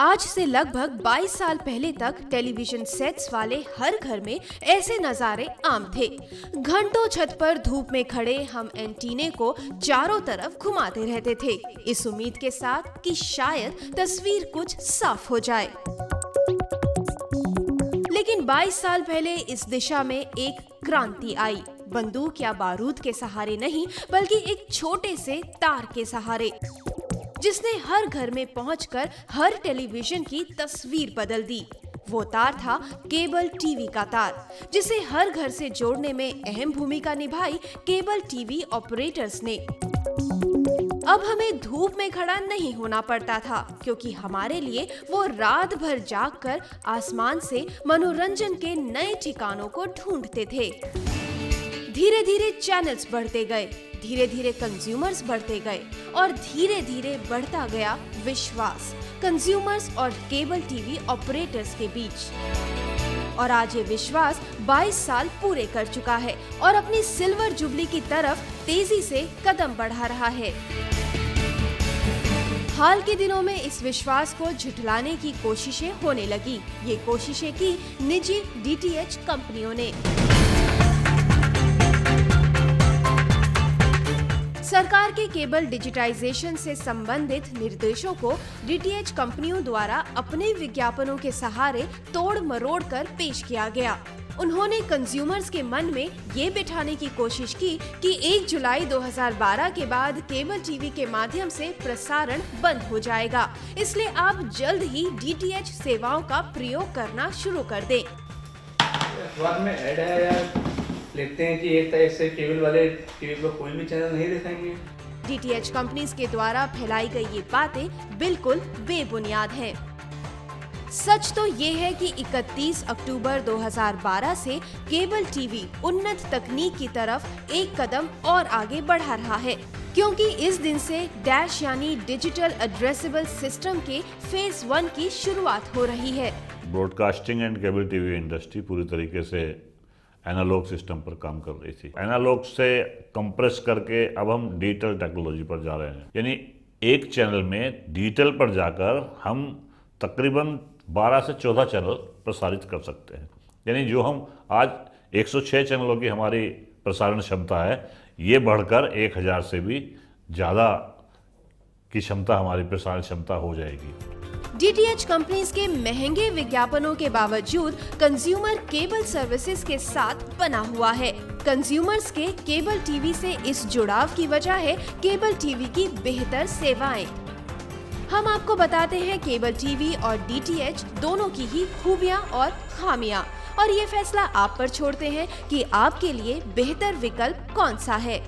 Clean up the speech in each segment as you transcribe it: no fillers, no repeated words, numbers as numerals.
आज से लगभग 22 साल पहले तक टेलीविजन सेट्स वाले हर घर में ऐसे नजारे आम थे। घंटों छत पर धूप में खड़े हम एंटीने को चारों तरफ घुमाते रहते थे, इस उम्मीद के साथ कि शायद तस्वीर कुछ साफ हो जाए। लेकिन 22 साल पहले इस दिशा में एक क्रांति आई, बंदूक या बारूद के सहारे नहीं, बल्कि एक छोटे से तार के सहारे, जिसने हर घर में पहुंचकर हर टेलीविजन की तस्वीर बदल दी। वो तार था केबल टीवी का तार, जिसे हर घर से जोड़ने में अहम भूमिका निभाई केबल टीवी ऑपरेटर्स ने। अब हमें धूप में खड़ा नहीं होना पड़ता था, क्योंकि हमारे लिए वो रात भर जागकर आसमान से मनोरंजन के नए ठिकानों को ढूंढते थे। धीरे धीरे चैनल्स बढ़ते गए, धीरे धीरे कंज्यूमर्स बढ़ते गए और धीरे धीरे बढ़ता गया विश्वास कंज्यूमर्स और केबल टीवी ऑपरेटर्स के बीच। और आज ये विश्वास 22 साल पूरे कर चुका है और अपनी सिल्वर जुबली की तरफ तेजी से कदम बढ़ा रहा है। हाल के दिनों में इस विश्वास को झुठलाने की कोशिशें होने लगी। ये कोशिशें की निजी डीटीएच कंपनियों ने। सरकार के केबल डिजिटाइजेशन से संबंधित निर्देशों को डीटीएच कंपनियों द्वारा अपने विज्ञापनों के सहारे तोड़ मरोड़ कर पेश किया गया। उन्होंने कंज्यूमर्स के मन में ये बिठाने की कोशिश की कि 1 जुलाई 2012 के बाद केबल टीवी के माध्यम से प्रसारण बंद हो जाएगा, इसलिए आप जल्द ही डीटीएच सेवाओं का प्रयोग करना शुरू कर दें। अखबार में ऐड है यार, लिखते हैं कि एक तरह से केबल वाले टीवी पर कोई भी चैनल नहीं दिखाएंगे। डीटीएच कंपनीज के द्वारा फैलाई गई ये बातें बिल्कुल बेबुनियाद हैं। सच तो ये है कि 31 अक्टूबर 2012 से केबल टीवी उन्नत तकनीक की तरफ एक कदम और आगे बढ़ा रहा है, क्योंकि इस दिन से डैश यानी डिजिटल एड्रेसेबल सिस्टम के फेज 1 की शुरुआत हो रही है। Broadcasting and cable TV industry पूरी तरीके से एनालॉग सिस्टम पर काम कर रही थी। एनालॉग से कंप्रेस करके अब हम डिजिटल टेक्नोलॉजी पर जा रहे हैं, यानी एक चैनल में डिजिटल पर जाकर हम तकरीबन 12 से 14 चैनल प्रसारित कर सकते हैं। यानी जो हम आज 106 चैनलों की हमारी प्रसारण क्षमता है, ये बढ़कर 1000 से भी ज़्यादा की क्षमता हमारी प्रसारण क्षमता हो जाएगी। डीटीएच कंपनीज के महंगे विज्ञापनों के बावजूद कंज्यूमर केबल सर्विसेज के साथ बना हुआ है। कंज्यूमर्स के केबल टीवी से इस जुड़ाव की वजह है केबल टीवी की बेहतर सेवाएं। हम आपको बताते हैं केबल टीवी और डीटीएच दोनों की ही खूबियां और खामियां, और ये फैसला आप पर छोड़ते हैं कि आपके लिए बेहतर विकल्प कौन सा है।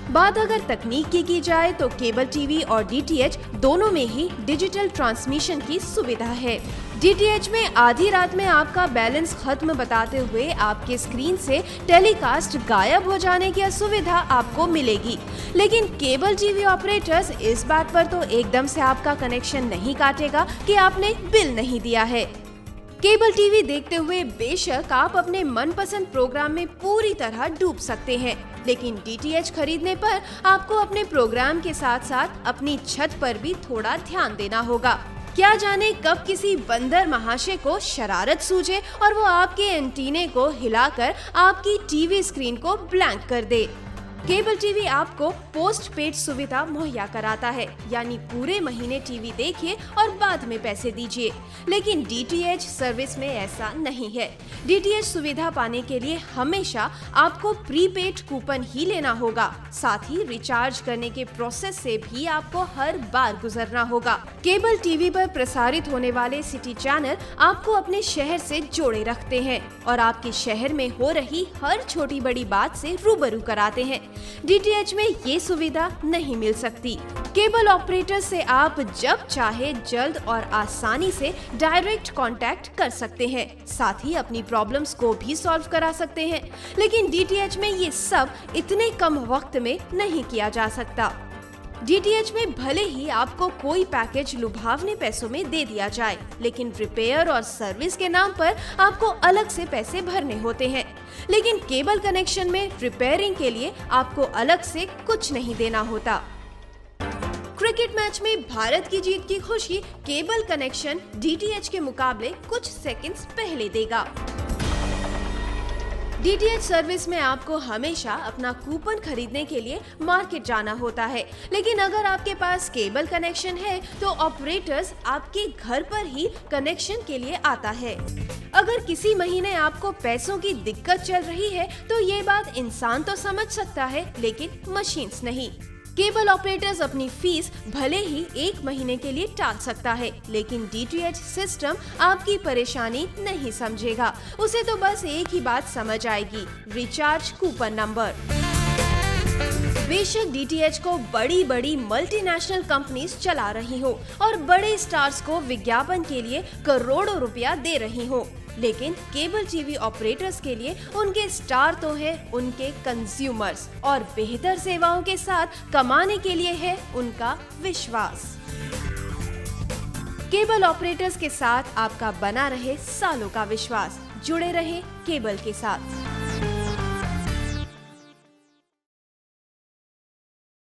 बात अगर तकनीक की जाए तो केबल टीवी और डीटीएच दोनों में ही डिजिटल ट्रांसमिशन की सुविधा है। डीटीएच में आधी रात में आपका बैलेंस खत्म बताते हुए आपके स्क्रीन से टेलीकास्ट गायब हो जाने की सुविधा आपको मिलेगी, लेकिन केबल टीवी ऑपरेटर्स इस बात पर तो एकदम से आपका कनेक्शन नहीं काटेगा कि आपने बिल नहीं दिया है। केबल टीवी देखते हुए बेशक आप अपने मनपसंद प्रोग्राम में पूरी तरह डूब सकते हैं, लेकिन डीटीएच खरीदने पर आपको अपने प्रोग्राम के साथ साथ अपनी छत पर भी थोड़ा ध्यान देना होगा। क्या जाने कब किसी बंदर महाशय को शरारत सूझे और वो आपके एंटीने को हिलाकर आपकी टीवी स्क्रीन को ब्लैंक कर दे। केबल टीवी आपको पोस्ट पेड सुविधा मुहैया कराता है, यानी पूरे महीने टीवी देखिए और बाद में पैसे दीजिए, लेकिन डीटीएच सर्विस में ऐसा नहीं है। डीटीएच सुविधा पाने के लिए हमेशा आपको प्रीपेड कूपन ही लेना होगा, साथ ही रिचार्ज करने के प्रोसेस से भी आपको हर बार गुजरना होगा। केबल टीवी पर प्रसारित होने वाले सिटी चैनल आपको अपने शहर से जोड़े रखते हैं और आपके शहर में हो रही हर छोटी बड़ी बात से रूबरू कराते हैं। डीटीएच में ये सुविधा नहीं मिल सकती। केबल ऑपरेटर से आप जब चाहे जल्द और आसानी से डायरेक्ट कांटेक्ट कर सकते हैं, साथ ही अपनी प्रॉब्लम्स को भी सॉल्व करा सकते हैं, लेकिन डीटीएच में ये सब इतने कम वक्त में नहीं किया जा सकता। डीटीएच में भले ही आपको कोई पैकेज लुभावने पैसों में दे दिया जाए, लेकिन रिपेयर और सर्विस के नाम पर आपको अलग से पैसे भरने होते हैं। लेकिन केबल कनेक्शन में रिपेयरिंग के लिए आपको अलग से कुछ नहीं देना होता। क्रिकेट मैच में भारत की जीत की खुशी केबल कनेक्शन डीटीएच के मुकाबले कुछ सेकंड्स पहले देगा। डीटीएच सर्विस में आपको हमेशा अपना कूपन खरीदने के लिए मार्केट जाना होता है, लेकिन अगर आपके पास केबल कनेक्शन है तो ऑपरेटर्स आपके घर पर ही कनेक्शन के लिए आता है। अगर किसी महीने आपको पैसों की दिक्कत चल रही है तो ये बात इंसान तो समझ सकता है, लेकिन मशीन्स नहीं। केबल ऑपरेटर्स अपनी फीस भले ही 1 महीने के लिए टाल सकता है, लेकिन डीटीएच सिस्टम आपकी परेशानी नहीं समझेगा। उसे तो बस एक ही बात समझ आएगी, रिचार्ज कूपन नंबर। बेशक डीटीएच को बड़ी बड़ी मल्टीनेशनल कंपनीज चला रही हो और बड़े स्टार्स को विज्ञापन के लिए करोड़ों रुपया दे रही हो, लेकिन केबल टीवी ऑपरेटर्स के लिए उनके स्टार तो है उनके कंज्यूमर्स, और बेहतर सेवाओं के साथ कमाने के लिए है उनका विश्वास। केबल ऑपरेटर्स के साथ आपका बना रहे सालों का विश्वास। जुड़े रहे केबल के साथ।